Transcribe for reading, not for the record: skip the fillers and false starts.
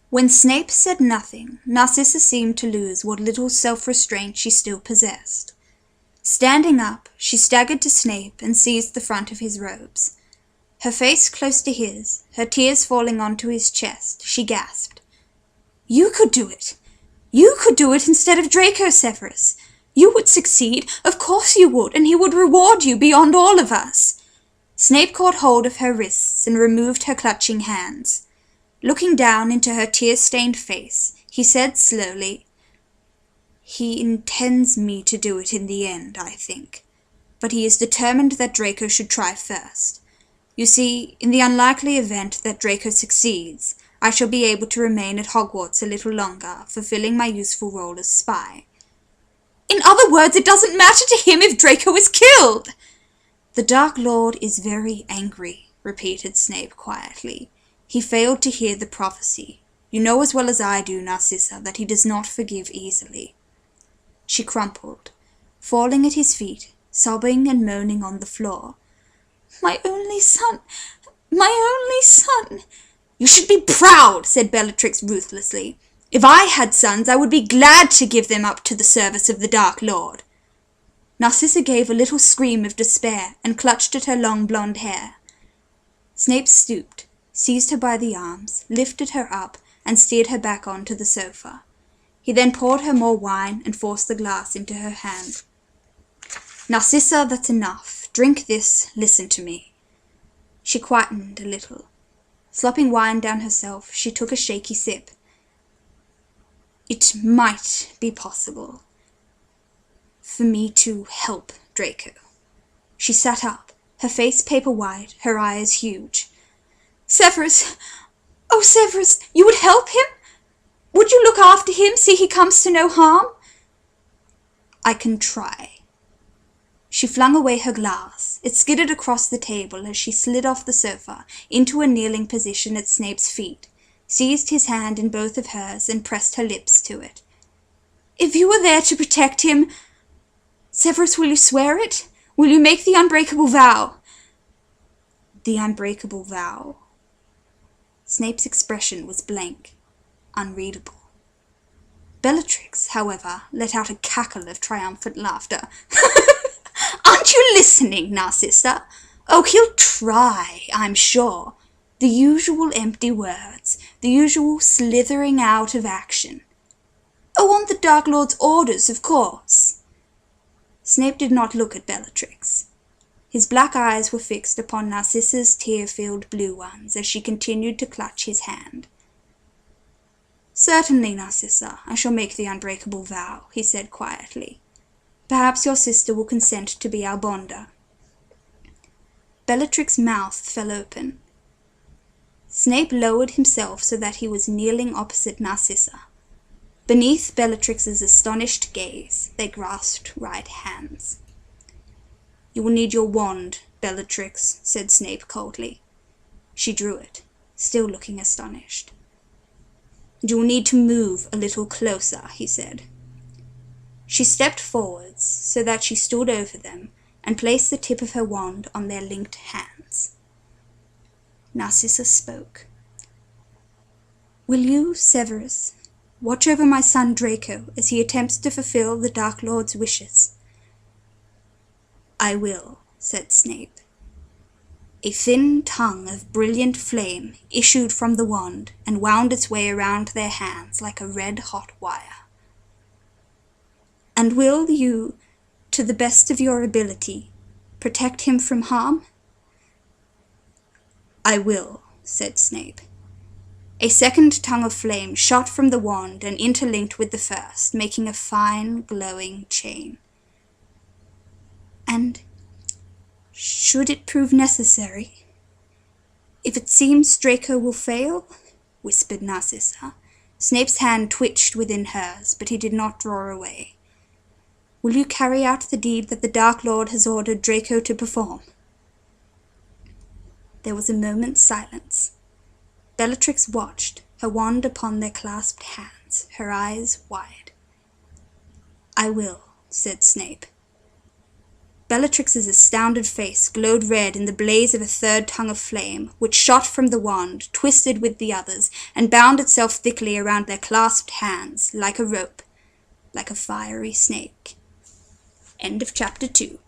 When Snape said nothing, Narcissa seemed to lose what little self-restraint she still possessed. Standing up, she staggered to Snape and seized the front of his robes. Her face close to his, her tears falling onto his chest, she gasped. "You could do it! You could do it instead of Draco, Severus! You would succeed, of course you would, and he would reward you beyond all of us!" Snape caught hold of her wrists and removed her clutching hands. Looking down into her tear-stained face, he said slowly, "He intends me to do it in the end, I think. But he is determined that Draco should try first. You see, in the unlikely event that Draco succeeds, I shall be able to remain at Hogwarts a little longer, fulfilling my useful role as spy." "In other words, it doesn't matter to him if Draco is killed!" "The Dark Lord is very angry," repeated Snape quietly. "He failed to hear the prophecy. You know as well as I do, Narcissa, that he does not forgive easily." She crumpled, falling at his feet, sobbing and moaning on the floor. "My only son! My only son!" "You should be proud," said Bellatrix ruthlessly. "If I had sons, I would be glad to give them up to the service of the Dark Lord." Narcissa gave a little scream of despair and clutched at her long blonde hair. Snape stooped, seized her by the arms, lifted her up, and steered her back onto the sofa. He then poured her more wine and forced the glass into her hand. "Narcissa, that's enough. Drink this, listen to me." She quietened a little. Slopping wine down herself, she took a shaky sip. "It might be possible for me to help Draco." She sat up, her face paper-white, her eyes huge. "Severus! Oh, Severus! You would help him? Would you look after him, see he comes to no harm?" "I can try." She flung away her glass. It skidded across the table as she slid off the sofa into a kneeling position at Snape's feet, seized his hand in both of hers and pressed her lips to it. "If you were there to protect him... Severus, will you swear it? Will you make the unbreakable vow?" "The unbreakable vow?" Snape's expression was blank, unreadable. Bellatrix, however, let out a cackle of triumphant laughter. "Aren't you listening, Narcissa? Oh, he'll try, I'm sure. The usual empty words, the usual slithering out of action. Oh, on the Dark Lord's orders, of course." Snape did not look at Bellatrix. His black eyes were fixed upon Narcissa's tear-filled blue ones as she continued to clutch his hand. "Certainly, Narcissa, I shall make the unbreakable vow," he said quietly. "Perhaps your sister will consent to be our bonder." Bellatrix's mouth fell open. Snape lowered himself so that he was kneeling opposite Narcissa. Beneath Bellatrix's astonished gaze, they grasped right hands. "You will need your wand, Bellatrix," said Snape coldly. She drew it, still looking astonished. "You will need to move a little closer," he said. She stepped forwards so that she stood over them and placed the tip of her wand on their linked hands. Narcissa spoke. "Will you, Severus, watch over my son Draco as he attempts to fulfill the Dark Lord's wishes?" "I will," said Snape. A thin tongue of brilliant flame issued from the wand and wound its way around their hands like a red-hot wire. "And will you, to the best of your ability, protect him from harm?" "I will," said Snape. A second tongue of flame shot from the wand and interlinked with the first, making a fine, glowing chain. "And should it prove necessary, if it seems Draco will fail?" whispered Narcissa. Snape's hand twitched within hers, but he did not draw away. "Will you carry out the deed that the Dark Lord has ordered Draco to perform?" There was a moment's silence. Bellatrix watched, her wand upon their clasped hands, her eyes wide. "I will," said Snape. Bellatrix's astounded face glowed red in the blaze of a third tongue of flame, which shot from the wand, twisted with the others, and bound itself thickly around their clasped hands, like a rope, like a fiery snake. End of chapter 2.